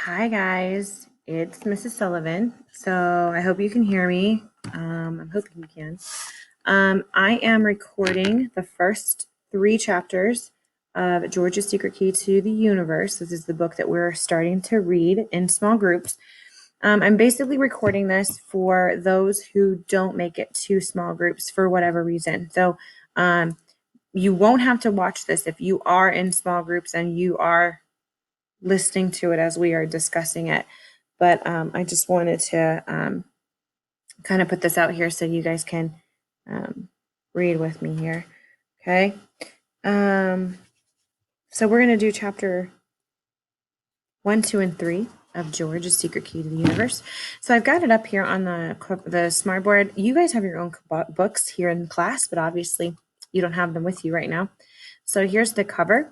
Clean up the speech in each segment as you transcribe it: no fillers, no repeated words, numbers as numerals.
Hi guys, it's Mrs. Sullivan. So I hope you can hear me. I'm hoping you can. I am recording the first 3 chapters of George's Secret Key to the Universe. This is the book that we're starting to read in small groups. I'm basically recording this for those who don't make it to small groups for whatever reason. So you won't have to watch this if you are in small groups and you are listening to it as we are discussing it. But I just wanted to kind of put this out here so you guys can read with me here. Okay. So we're going to do chapter 1, 2, and 3 of George's Secret Key to the Universe. So I've got it up here on the smart board. You guys have your own books here in class, but obviously you don't have them with you right now. So here's the cover.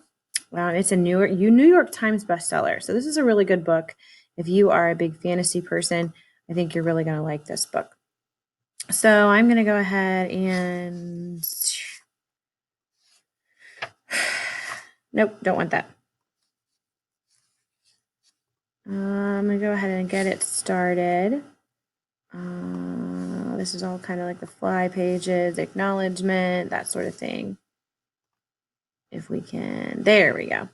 It's a New York Times bestseller. So this is a really good book. If you are a big fantasy person, I think you're really going to like this book. So I'm going to go ahead and... Nope, don't want that. I'm going to go ahead and get it started. This is all kind of like the fly pages, acknowledgement, that sort of thing. If we can, there we go.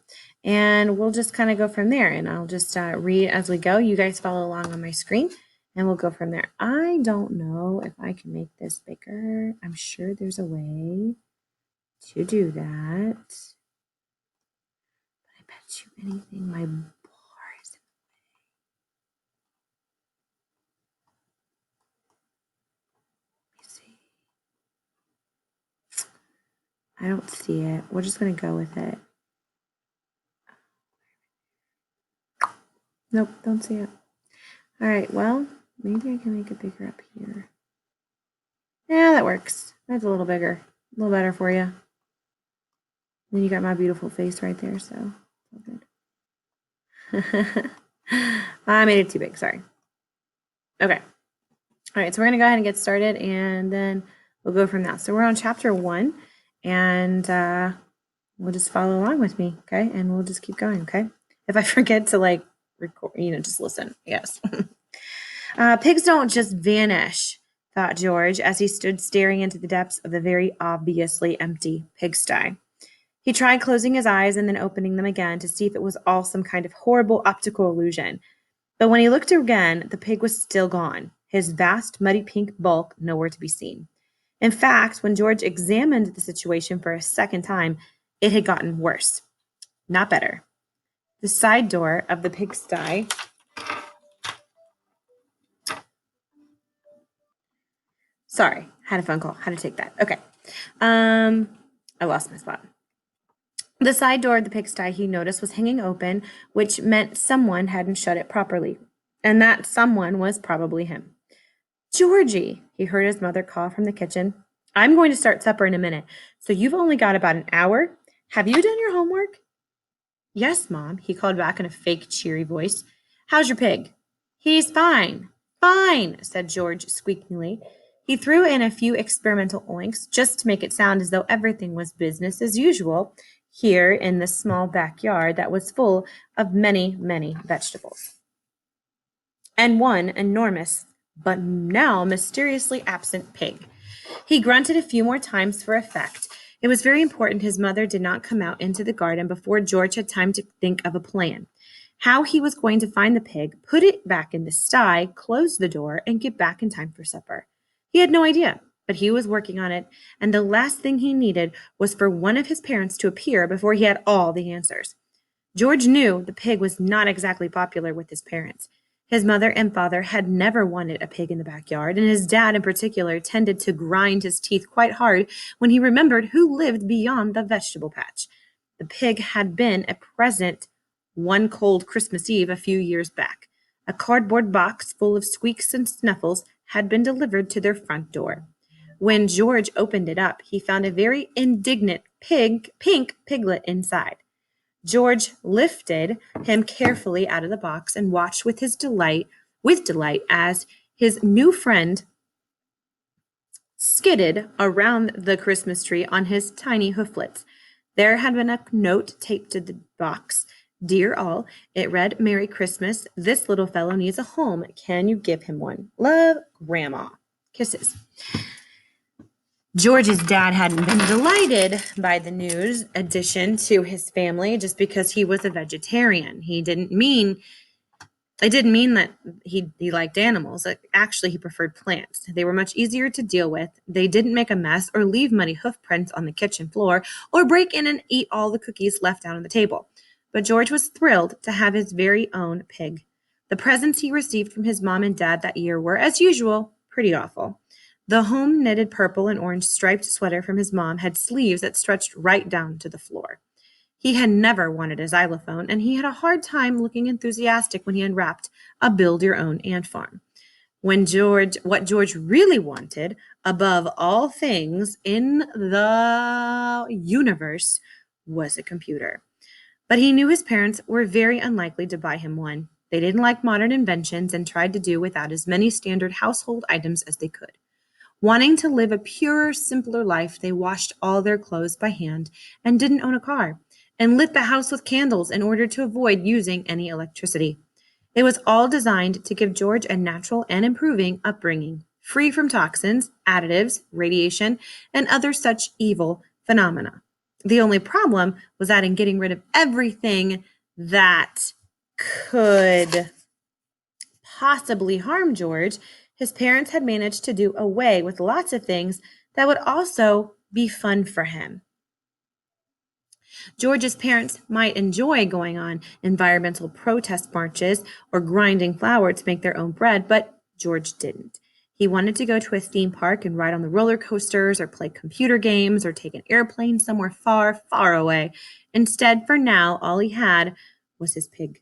And we'll just kind of go from there, and I'll just read as we go. You guys follow along on my screen, and we'll go from there. I don't know if I can make this bigger. I'm sure there's a way to do that. But I bet you anything my bar is in the way. Let me see. I don't see it. We're just going to go with it. Nope, don't see it. All right, well, maybe I can make it bigger up here. Yeah, that works. That's a little bigger. A little better for you. Then you got my beautiful face right there, so good. I made it too big, sorry. Okay. All right, so we're going to go ahead and get started, and then we'll go from that. So we're on chapter 1, and we'll just follow along with me, okay? And we'll just keep going, okay? If I forget to, like, record, just listen, yes. Pigs don't just vanish, thought George, as he stood staring into the depths of the very obviously empty pigsty. He tried closing his eyes and then opening them again to see if it was all some kind of horrible optical illusion. But when he looked again, the pig was still gone, his vast, muddy pink bulk nowhere to be seen. In fact, when George examined the situation for a second time, it had gotten worse, not better. The side door of the pigsty Sorry, had a phone call. Had to take that. Okay. I lost my spot. The side door of the pigsty, he noticed, was hanging open, which meant someone hadn't shut it properly. And that someone was probably him. Georgie, he heard his mother call from the kitchen. I'm going to start supper in a minute, so you've only got about an hour. Have you done your homework? Yes, Mom, he called back in a fake, cheery voice. How's your pig? He's fine. Fine, said George squeakingly. He threw in a few experimental oinks just to make it sound as though everything was business as usual here in the small backyard that was full of many, many vegetables. And one enormous, but now mysteriously absent pig. He grunted a few more times for effect. It was very important his mother did not come out into the garden before George had time to think of a plan. How he was going to find the pig, put it back in the sty, close the door, and get back in time for supper. He had no idea, but he was working on it, and the last thing he needed was for one of his parents to appear before he had all the answers. George knew the pig was not exactly popular with his parents. His mother and father had never wanted a pig in the backyard, and his dad in particular tended to grind his teeth quite hard when he remembered who lived beyond the vegetable patch. The pig had been a present one cold Christmas Eve a few years back. A cardboard box full of squeaks and snuffles had been delivered to their front door. When George opened it up, he found a very indignant pink piglet inside. George lifted him carefully out of the box and watched with delight as his new friend skidded around the Christmas tree on his tiny hooflets. There had been a note taped to the box. Dear all, it read, Merry Christmas. This little fellow needs a home. Can you give him one? Love, Grandma. Kisses. George's dad hadn't been delighted by the news addition to his family just because he was a vegetarian. It didn't mean that he liked animals. Actually, he preferred plants. They were much easier to deal with. They didn't make a mess or leave muddy hoof prints on the kitchen floor or break in and eat all the cookies left out on the table. But George was thrilled to have his very own pig. The presents he received from his mom and dad that year were, as usual, pretty awful. The home-knitted purple and orange striped sweater from his mom had sleeves that stretched right down to the floor. He had never wanted a xylophone, and he had a hard time looking enthusiastic when he unwrapped a build-your-own ant farm. What George really wanted, above all things in the universe, was a computer. But he knew his parents were very unlikely to buy him one. They didn't like modern inventions and tried to do without as many standard household items as they could. Wanting to live a purer, simpler life, they washed all their clothes by hand and didn't own a car, and lit the house with candles in order to avoid using any electricity. It was all designed to give George a natural and improving upbringing, free from toxins, additives, radiation, and other such evil phenomena. The only problem was that in getting rid of everything that could possibly harm George, his parents had managed to do away with lots of things that would also be fun for him. George's parents might enjoy going on environmental protest marches or grinding flour to make their own bread, but George didn't. He wanted to go to a theme park and ride on the roller coasters or play computer games or take an airplane somewhere far, far away. Instead, for now, all he had was his pig.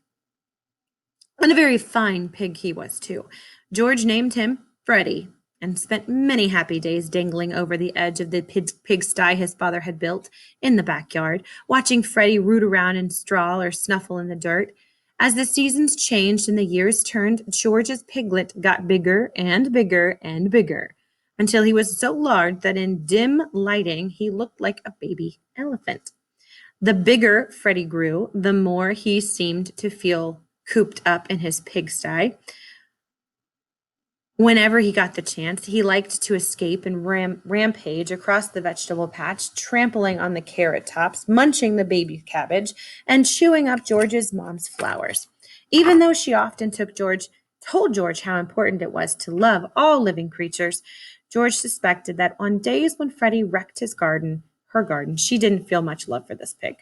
And a very fine pig he was, too. George named him Freddie and spent many happy days dangling over the edge of the pigsty his father had built in the backyard, watching Freddie root around in straw or snuffle in the dirt. As the seasons changed and the years turned, George's piglet got bigger and bigger and bigger, until he was so large that in dim lighting he looked like a baby elephant. The bigger Freddie grew, the more he seemed to feel cooped up in his pigsty. Whenever he got the chance, he liked to escape and rampage across the vegetable patch, trampling on the carrot tops, munching the baby cabbage, and chewing up George's mom's flowers. Even though she often told George how important it was to love all living creatures, George suspected that on days when Freddie wrecked her garden, she didn't feel much love for this pig.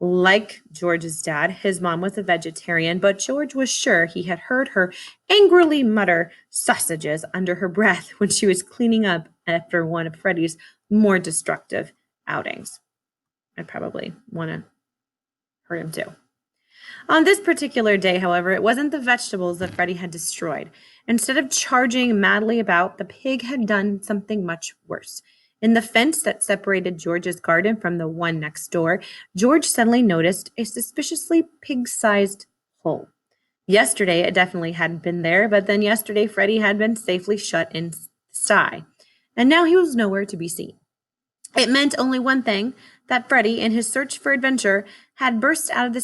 Like George's dad, his mom was a vegetarian, but George was sure he had heard her angrily mutter sausages under her breath when she was cleaning up after one of Freddie's more destructive outings. I'd probably want to hurt him too. On this particular day, however, it wasn't the vegetables that Freddie had destroyed. Instead of charging madly about, the pig had done something much worse. In the fence that separated George's garden from the one next door, George suddenly noticed a suspiciously pig-sized hole. Yesterday, it definitely hadn't been there, but then yesterday Freddie had been safely shut in the sty, and now he was nowhere to be seen. It meant only one thing, that Freddie, in his search for adventure, had burst out of the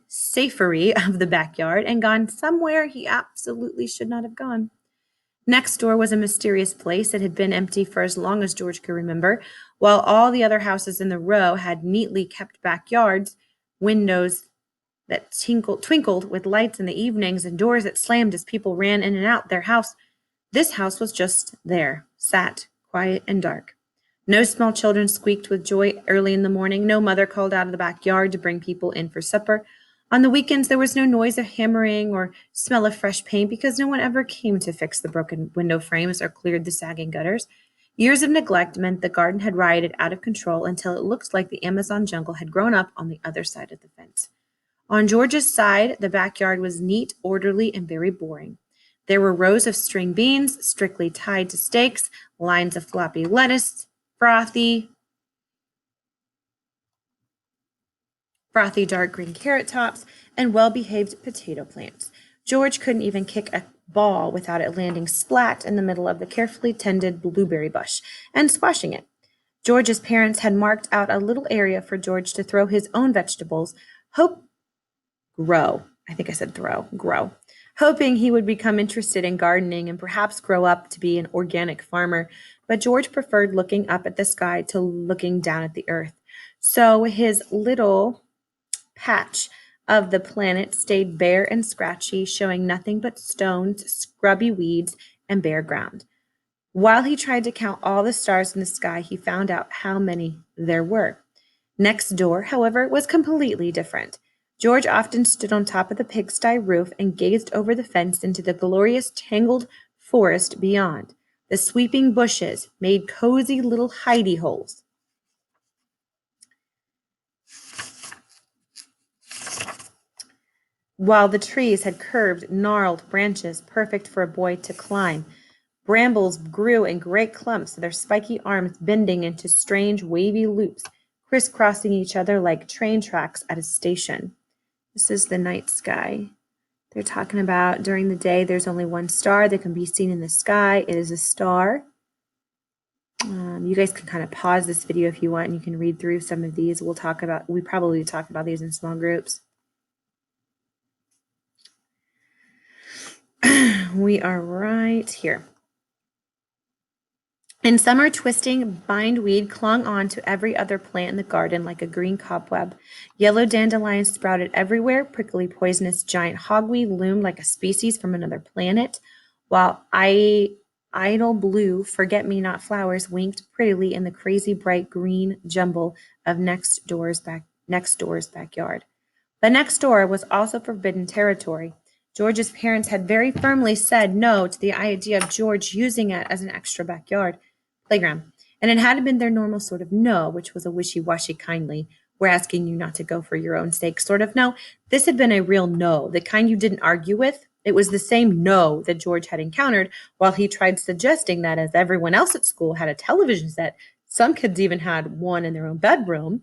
safery of the backyard and gone somewhere he absolutely should not have gone. Next door was a mysterious place. It had been empty for as long as George could remember, while all the other houses in the row had neatly kept backyards, windows that twinkled with lights in the evenings, and doors that slammed as people ran in and out their house. This house was just there, sat, quiet and dark. No small children squeaked with joy early in the morning. No mother called out of the backyard to bring people in for supper. On the weekends, there was no noise of hammering or smell of fresh paint because no one ever came to fix the broken window frames or cleared the sagging gutters. Years of neglect meant the garden had rioted out of control until it looked like the Amazon jungle had grown up on the other side of the fence. On George's side, the backyard was neat, orderly, and very boring. There were rows of string beans, strictly tied to stakes, lines of floppy lettuce, frothy dark green carrot tops, and well-behaved potato plants. George couldn't even kick a ball without it landing splat in the middle of the carefully tended blueberry bush and squashing it. George's parents had marked out a little area for George to throw his own vegetables, grow. I think I said throw, grow. Hoping he would become interested in gardening and perhaps grow up to be an organic farmer, but George preferred looking up at the sky to looking down at the earth. So his little patch of the planet stayed bare and scratchy, showing nothing but stones, scrubby weeds, and bare ground. While he tried to count all the stars in the sky, he found out how many there were. Next door, however, was completely different. George often stood on top of the pigsty roof and gazed over the fence into the glorious tangled forest beyond. The sweeping bushes made cozy little hidey holes. While the trees had curved, gnarled branches perfect for a boy to climb. Brambles grew in great clumps, their spiky arms bending into strange wavy loops, crisscrossing each other like train tracks at a station. This is the night sky. They're talking about during the day there's only one star that can be seen in the sky. It is a star. You guys can kind of pause this video if you want, and you can read through some of these. We probably talk about these in small groups. We are right here. In summer, twisting bindweed clung on to every other plant in the garden like a green cobweb. Yellow dandelions sprouted everywhere. Prickly, poisonous giant hogweed loomed like a species from another planet, while idle blue forget-me-not flowers winked prettily in the crazy bright green jumble of next door's backyard. But next door was also forbidden territory. George's parents had very firmly said no to the idea of George using it as an extra backyard playground. And it hadn't been their normal sort of no, which was a wishy-washy kindly, we're asking you not to go for your own sake sort of no. This had been a real no, the kind you didn't argue with. It was the same no that George had encountered while he tried suggesting that as everyone else at school had a television set, some kids even had one in their own bedroom,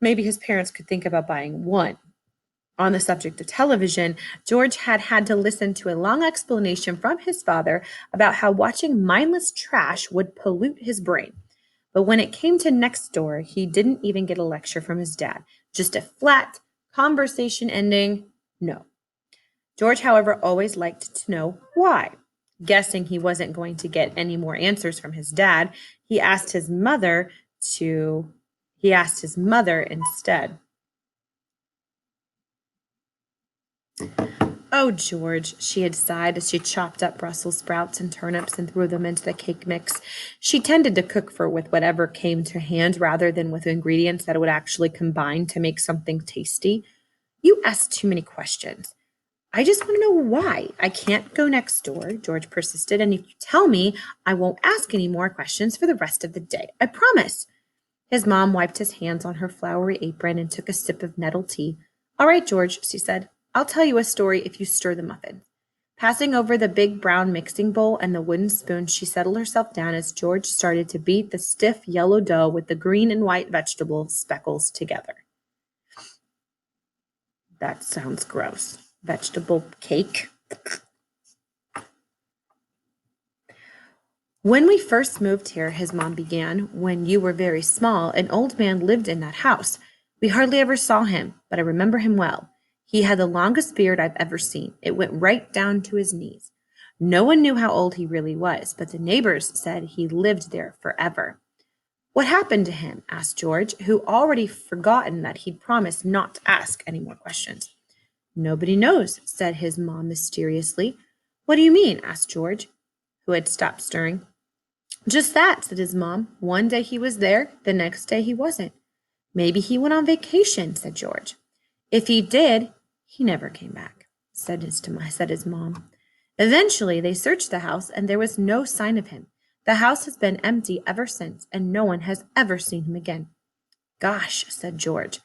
maybe his parents could think about buying one. On the subject of television, George had had to listen to a long explanation from his father about how watching mindless trash would pollute his brain. But when it came to next door, he didn't even get a lecture from his dad, just a flat, conversation ending no. George, however, always liked to know why. Guessing he wasn't going to get any more answers from his dad, he asked his mother instead. Oh, George, she had sighed as she chopped up Brussels sprouts and turnips and threw them into the cake mix. She tended to cook with whatever came to hand rather than with ingredients that would actually combine to make something tasty. You ask too many questions. I just want to know why. I can't go next door, George persisted, and if you tell me, I won't ask any more questions for the rest of the day. I promise. His mom wiped his hands on her flowery apron and took a sip of nettle tea. All right, George, she said. I'll tell you a story if you stir the muffins. Passing over the big brown mixing bowl and the wooden spoon, she settled herself down as George started to beat the stiff yellow dough with the green and white vegetable speckles together. That sounds gross. Vegetable cake. When we first moved here, his mom began, when you were very small, an old man lived in that house. We hardly ever saw him, but I remember him well. He had the longest beard I've ever seen. It went right down to his knees. No one knew how old he really was, but the neighbors said he lived there forever. What happened to him? Asked George, who already forgotten that he'd promised not to ask any more questions. Nobody knows, said his mom mysteriously. What do you mean? Asked George, who had stopped stirring. Just that, said his mom. One day he was there, the next day he wasn't. Maybe he went on vacation, said George. If he did, he never came back, said his mom. Eventually, they searched the house, and there was no sign of him. The house has been empty ever since, and no one has ever seen him again. Gosh, said George.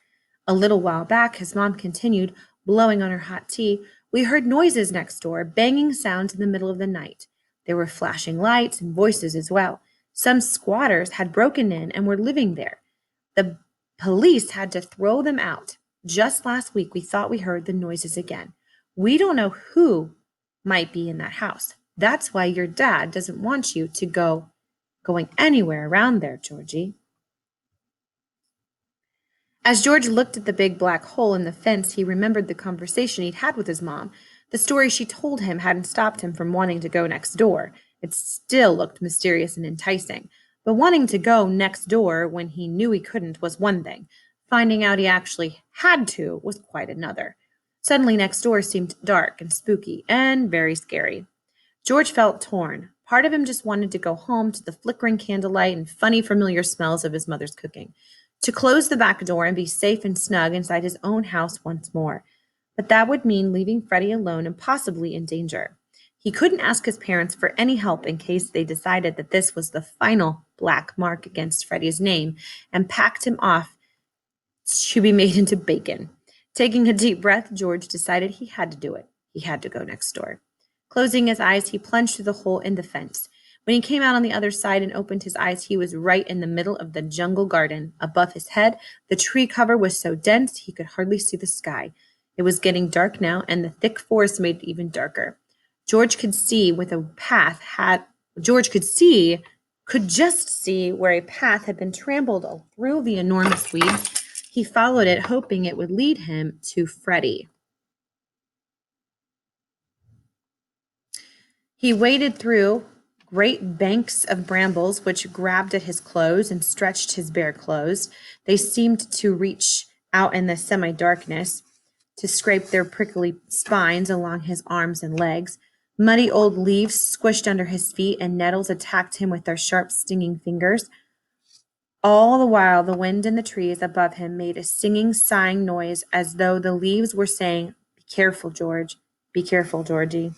A little while back, his mom continued, blowing on her hot tea, we heard noises next door, banging sounds in the middle of the night. There were flashing lights and voices as well. Some squatters had broken in and were living there. The police had to throw them out. Just last week, we thought we heard the noises again. We don't know who might be in that house. That's why your dad doesn't want you to going anywhere around there, Georgie. As George looked at the big black hole in the fence, he remembered the conversation he'd had with his mom. The story she told him hadn't stopped him from wanting to go next door. It still looked mysterious and enticing. But wanting to go next door when he knew he couldn't was one thing. Finding out he actually had to was quite another. Suddenly, next door seemed dark and spooky and very scary. George felt torn. Part of him just wanted to go home to the flickering candlelight and funny, familiar smells of his mother's cooking, to close the back door and be safe and snug inside his own house once more. But that would mean leaving Freddie alone and possibly in danger. He couldn't ask his parents for any help in case they decided that this was the final black mark against Freddie's name and packed him off to be made into bacon. Taking a deep breath, George decided he had to do it. He had to go next door. Closing his eyes, he plunged through the hole in the fence. When he came out on the other side and opened his eyes, he was right in the middle of the jungle garden. Above his head, the tree cover was so dense he could hardly see the sky. It was getting dark now, and the thick forest made it even darker. George could see with a path had George could just see where a path had been trampled through the enormous weeds. He followed it, hoping it would lead him to Freddie. He waded through great banks of brambles which grabbed at his clothes and stretched his bare clothes. They seemed to reach out in the semi-darkness to scrape their prickly spines along his arms and legs. Muddy old leaves squished under his feet, and nettles attacked him with their sharp, stinging fingers. All the while, the wind in the trees above him made a singing, sighing noise as though the leaves were saying, "Be careful, George. Be careful, Georgie."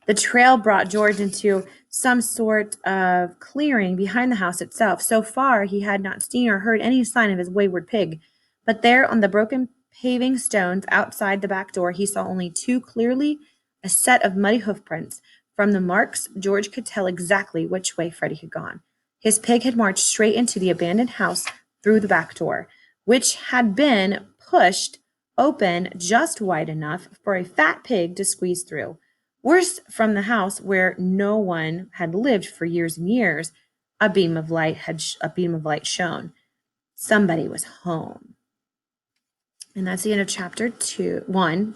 The trail brought George into some sort of clearing behind the house itself. So far, he had not seen or heard any sign of his wayward pig. But there, on the broken paving stones outside the back door, he saw only too clearly a set of muddy hoof prints. From the marks, George could tell exactly which way Freddie had gone. His pig had marched straight into the abandoned house through the back door, which had been pushed open just wide enough for a fat pig to squeeze through. Worse, from the house where no one had lived for years and years, a beam of light shone. Somebody was home. And that's the end of chapter 1.